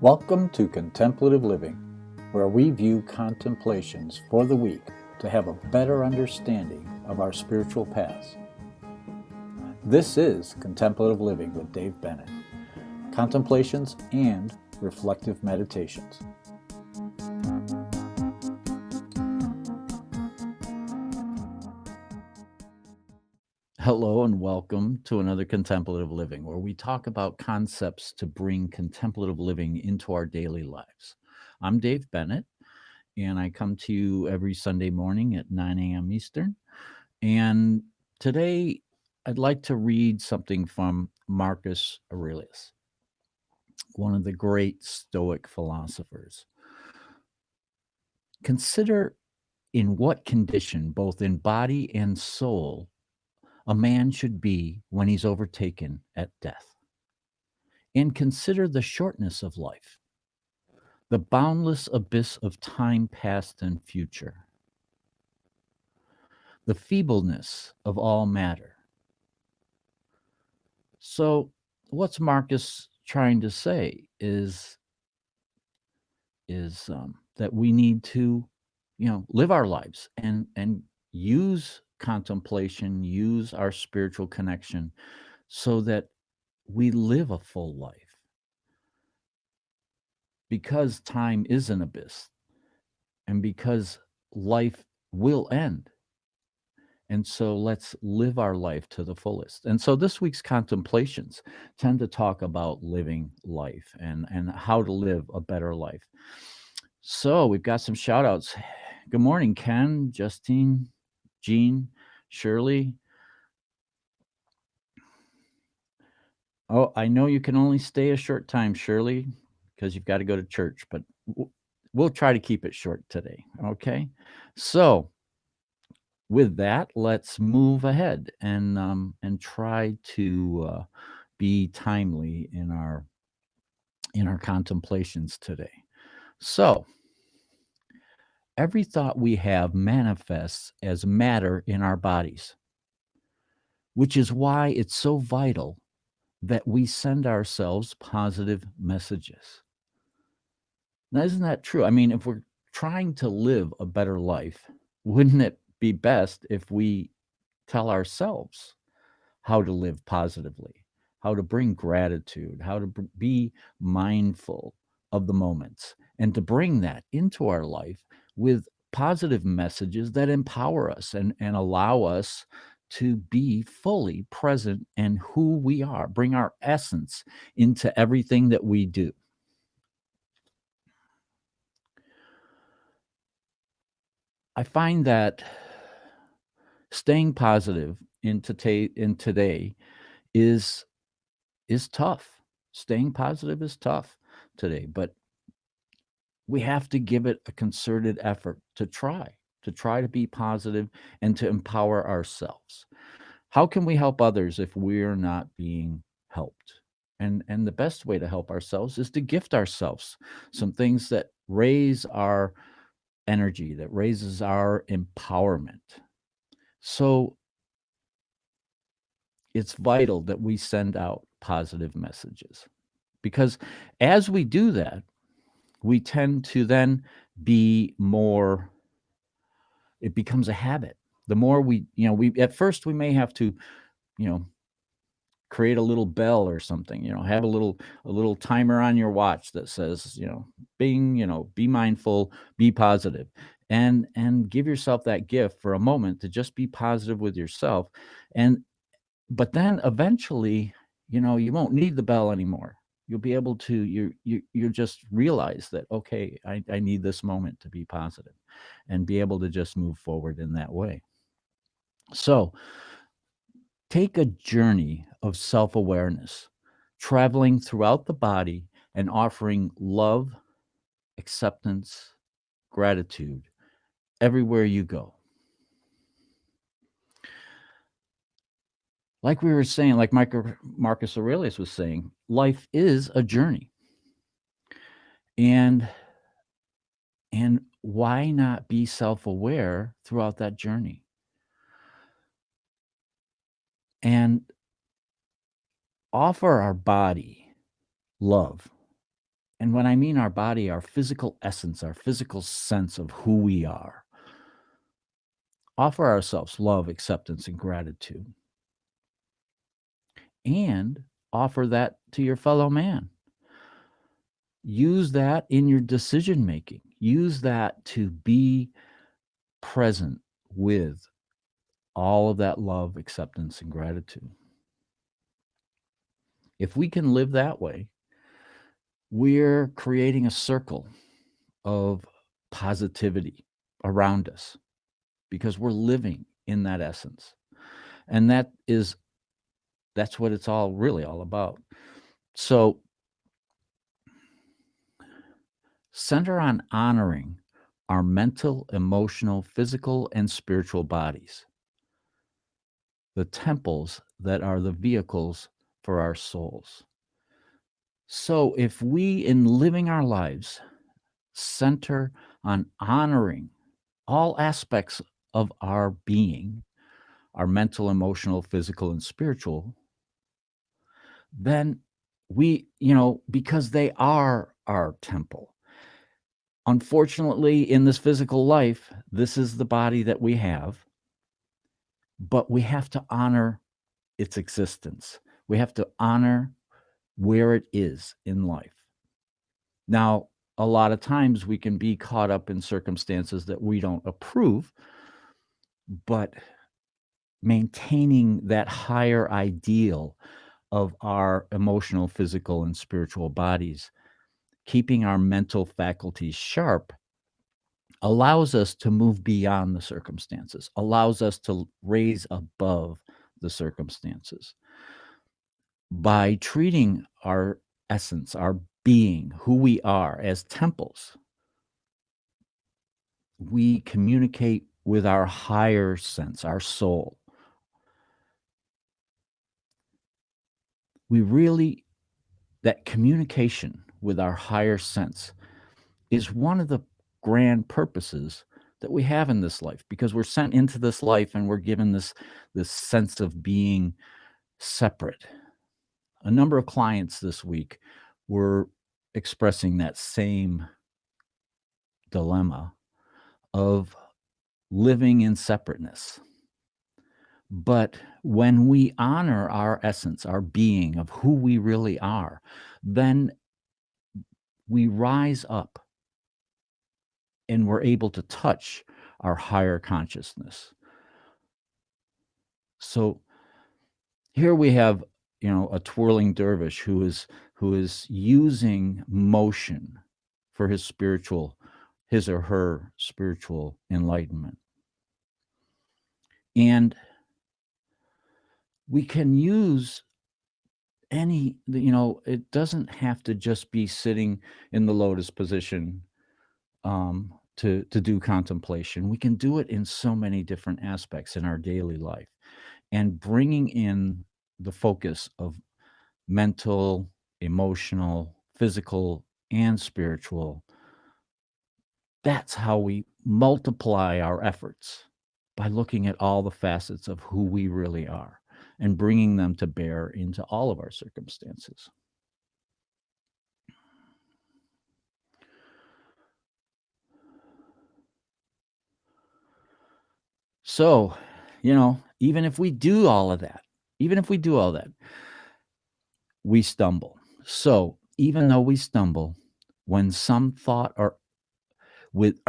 Welcome to Contemplative Living, where we view contemplations for the week to have a better understanding of our spiritual paths. This is Contemplative Living with Dave Bennett, contemplations and reflective meditations. Hello and welcome to another Contemplative Living, where we talk about concepts to bring contemplative living into our daily lives. I'm Dave Bennett, and I come to you every Sunday morning at 9 a.m. Eastern. And today I'd like to read something from Marcus Aurelius, one of the great Stoic philosophers. Consider in what condition, both in body and soul, a man should be when he's overtaken at death. And consider the shortness of life, the boundless abyss of time past and future, the feebleness of all matter. So, what's Marcus trying to say is that we need to, live our lives and use contemplation, use our spiritual connection, so that we live a full life. Because time is an abyss, and because life will end. And so let's live our life to the fullest. And so this week's contemplations tend to talk about living life and how to live a better life. So we've got some shout outs. Good morning, Ken, Justine, Jean, Shirley. Oh, I know you can only stay a short time, Shirley, because you've got to go to church, but we'll try to keep it short today. Okay. So with that, let's move ahead and try to be timely in our contemplations today. So, every thought we have manifests as matter in our bodies, which is why it's so vital that we send ourselves positive messages. Now, isn't that true? I mean, if we're trying to live a better life, wouldn't it be best if we tell ourselves how to live positively, how to bring gratitude, how to be mindful of the moments, and to bring that into our life with positive messages that empower us and allow us to be fully present in who we are, bring our essence into everything that we do. I find that staying positive in today is tough. Staying positive is tough today, but we have to give it a concerted effort to try to be positive and to empower ourselves. How can we help others if we're not being helped? And the best way to help ourselves is to gift ourselves some things that raise our energy, that raises our empowerment. So it's vital that we send out positive messages, because as we do that, we tend to then be more, it becomes a habit. The more we at first we may have to, create a little bell or something, have a little timer on your watch that says, be mindful, be positive, and give yourself that gift for a moment to just be positive with yourself. But then eventually, you won't need the bell anymore. You'll be able to, you just realize that, okay, I need this moment to be positive, and be able to just move forward in that way. So take a journey of self-awareness, traveling throughout the body and offering love, acceptance, gratitude everywhere you go. Like we were saying, like Marcus Aurelius was saying, life is a journey. And why not be self-aware throughout that journey? And offer our body love And when I mean our body, our physical essence, our physical sense of who we are, offer ourselves love, acceptance, and gratitude, and offer that to your fellow man. Use that in your decision making. Use that to be present with all of that love, acceptance, and gratitude. If we can live that way, we're creating a circle of positivity around us because we're living in that essence. And that's what it's all really all about. So center on honoring our mental, emotional, physical, and spiritual bodies, the temples that are the vehicles for our souls. So if we, in living our lives, center on honoring all aspects of our being, our mental, emotional, physical, and spiritual, then because they are our temple. Unfortunately, in this physical life, this is the body that we have, but we have to honor its existence. We have to honor where it is in life. Now, a lot of times we can be caught up in circumstances that we don't approve, but maintaining that higher ideal of our emotional, physical, and spiritual bodies, keeping our mental faculties sharp, allows us to move beyond the circumstances, allows us to raise above the circumstances. By treating our essence, our being, who we are as temples, we communicate with our higher sense, our soul. That communication with our higher sense is one of the grand purposes that we have in this life, because we're sent into this life and we're given this sense of being separate. A number of clients this week were expressing that same dilemma of living in separateness. But when we honor our essence, our being of who we really are, then we rise up and we're able to touch our higher consciousness. So here we have, a twirling dervish who is using motion for his or her spiritual enlightenment. And we can use it doesn't have to just be sitting in the lotus position to do contemplation. We can do it in so many different aspects in our daily life, and bringing in the focus of mental, emotional, physical, and spiritual. That's how we multiply our efforts, by looking at all the facets of who we really are and bringing them to bear into all of our circumstances. So, even if we do all of that, we stumble. So, even though we stumble, when some thought or with,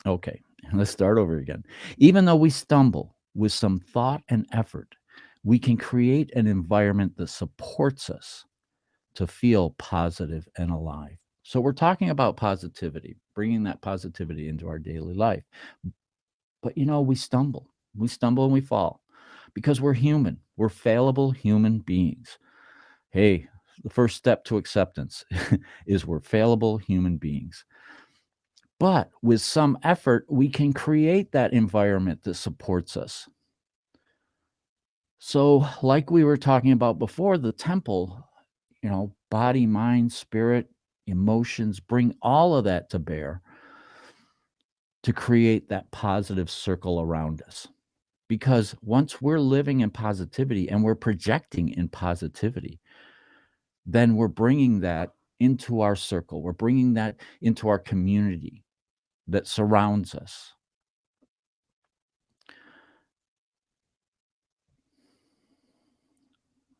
okay, let's start over again. Even though we stumble with some thought and effort, we can create an environment that supports us to feel positive and alive. So, we're talking about positivity, bringing that positivity into our daily life. But, we stumble. We stumble and we fall because we're human. We're fallible human beings. Hey, the first step to acceptance is we're fallible human beings. But with some effort, we can create that environment that supports us. So, like we were talking about before, the temple, body, mind, spirit, emotions, bring all of that to bear to create that positive circle around us. Because once we're living in positivity and we're projecting in positivity, then we're bringing that into our circle. We're bringing that into our community that surrounds us.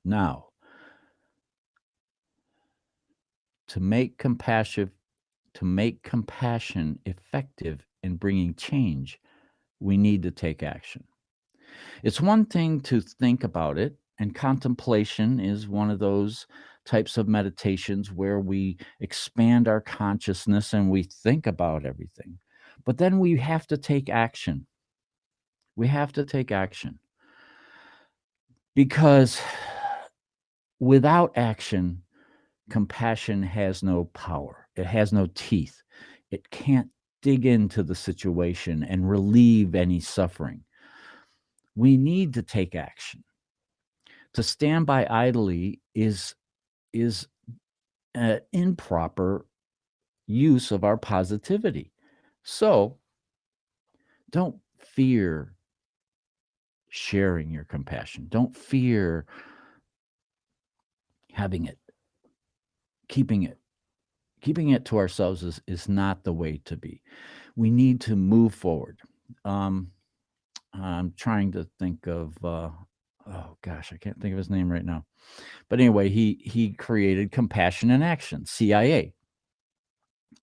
Now, to make compassion effective in bringing change, we need to take action. It's one thing to think about it, and contemplation is one of those types of meditations where we expand our consciousness and we think about everything. But then we have to take action. We have to take action because without action, compassion has no power. It has no teeth. It can't dig into the situation and relieve any suffering. We need to take action. To stand by idly is an improper use of our positivity. So don't fear sharing your compassion. Don't fear having it, keeping it. Keeping it to ourselves is not the way to be. We need to move forward. Um, I'm trying to think of, oh gosh, I can't think of his name right now. But anyway, he created Compassion in Action, CIA,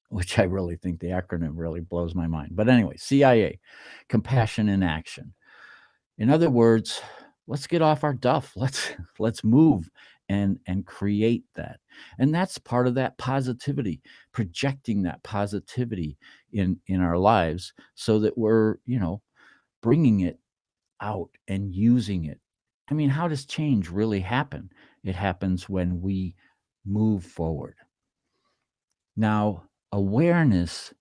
which I really think the acronym really blows my mind. But anyway, CIA, Compassion in Action. In other words, let's get off our duff. Let's move and create that. And that's part of that positivity, projecting that positivity in our lives so that we're, bringing it out and using it. I mean, how does change really happen? It happens when we move forward. Now, awareness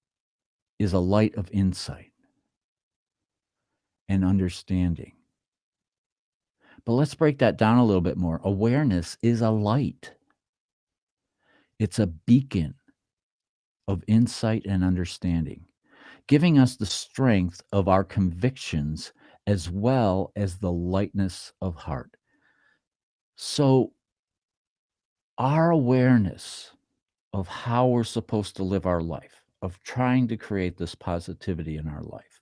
is a light of insight and understanding. But let's break that down a little bit more. Awareness is a light. It's a beacon of insight and understanding, giving us the strength of our convictions as well as the lightness of heart. So, our awareness of how we're supposed to live our life, of trying to create this positivity in our life,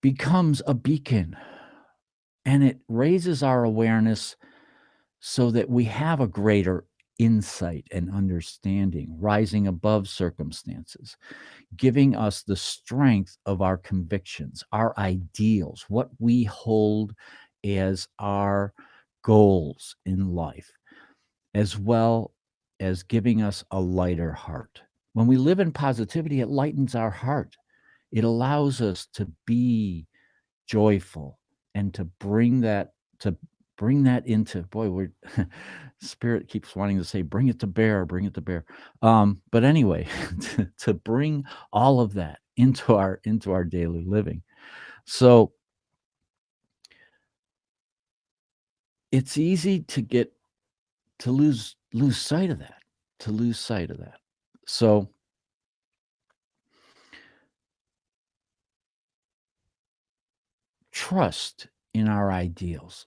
becomes a beacon, and it raises our awareness so that we have a greater insight and understanding, rising above circumstances, giving us the strength of our convictions, our ideals, what we hold as our goals in life, as well as giving us a lighter heart. When we live in positivity, it lightens our heart. It allows us to be joyful and to bring that into, boy, we're spirit keeps wanting to say bring it to bear, bring it to bear. But anyway, to bring all of that into our daily living. So it's easy to lose sight of that, So trust in our ideals,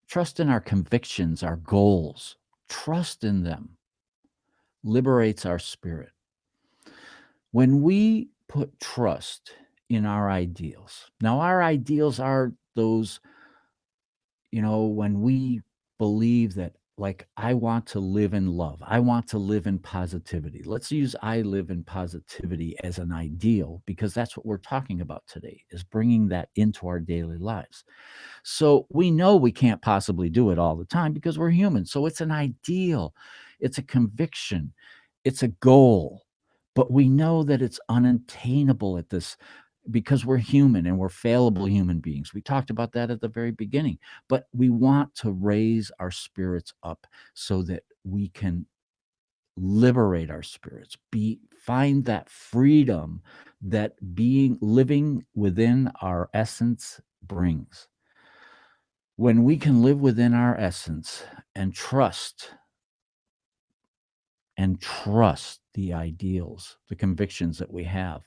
trust in our convictions, our goals, trust in them liberates our spirit. When we put trust in our ideals, now our ideals are those, when we believe that, like, I want to live in love, I want to live in positivity. Let's use I live in positivity as an ideal because that's what we're talking about today, is bringing that into our daily lives. So we know we can't possibly do it all the time because we're human. So it's an ideal, it's a conviction, it's a goal. But we know that it's unattainable at this because we're human and we're fallible human beings. We talked about that at the very beginning. But we want to raise our spirits up so that we can liberate our spirits, find that freedom that living within our essence brings. When we can live within our essence and trust the ideals, the convictions that we have,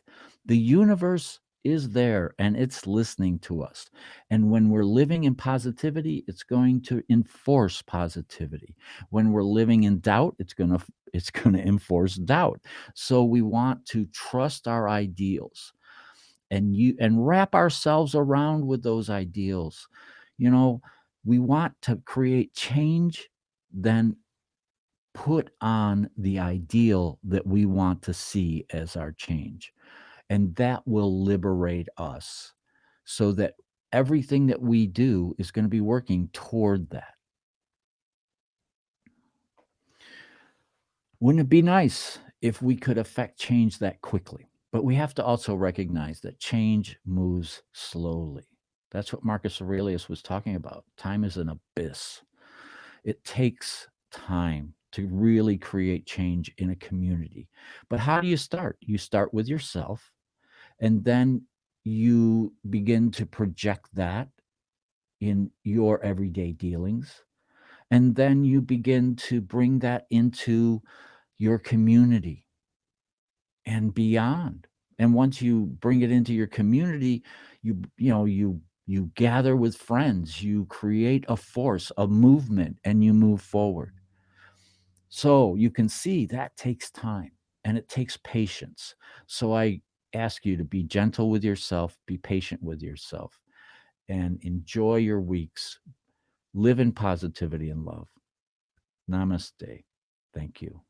the universe is there and it's listening to us. And when we're living in positivity, it's going to enforce positivity. When we're living in doubt, it's going to enforce doubt. So we want to trust our ideals and wrap ourselves around with those ideals. You know, we want to create change, then put on the ideal that we want to see as our change. And that will liberate us so that everything that we do is going to be working toward that. Wouldn't it be nice if we could affect change that quickly? But we have to also recognize that change moves slowly. That's what Marcus Aurelius was talking about. Time is an abyss. It takes time to really create change in a community. But how do you start? You start with yourself, and then you begin to project that in your everyday dealings. And then you begin to bring that into your community and beyond. And once you bring it into your community, you gather with friends, you create a force, a movement, and you move forward. So you can see that takes time and it takes patience. So I ask you to be gentle with yourself, be patient with yourself, and enjoy your weeks. Live in positivity and love. Namaste. Thank you.